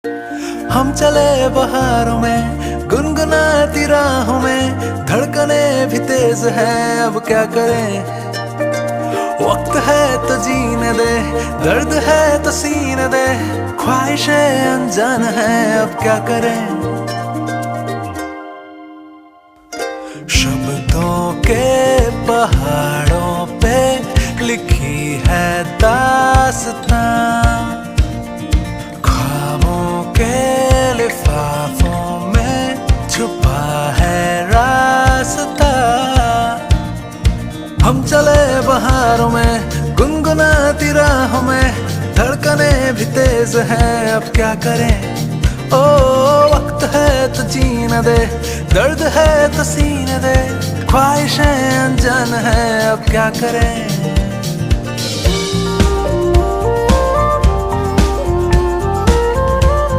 हम चले बहारों में गुनगुनाती राहों में, धड़कने भी तेज है अब क्या करें। वक्त है तो जीने दे, दर्द है तो सीने दे, ख्वाहिशें अनजान है अब क्या करें। शब्दों के पहाड़ों पे लिखी है दास्तां, ख्वाबों के लिफाफों में छुपा है रास्ता। हम चले बहारों में गुनगुनाती राहों में, धड़कने भी तेज है अब क्या करें। ओ वक्त है तो जीने दे, दर्द है तो सीने दे, ख्वाहिशें अनजान है अब क्या करें।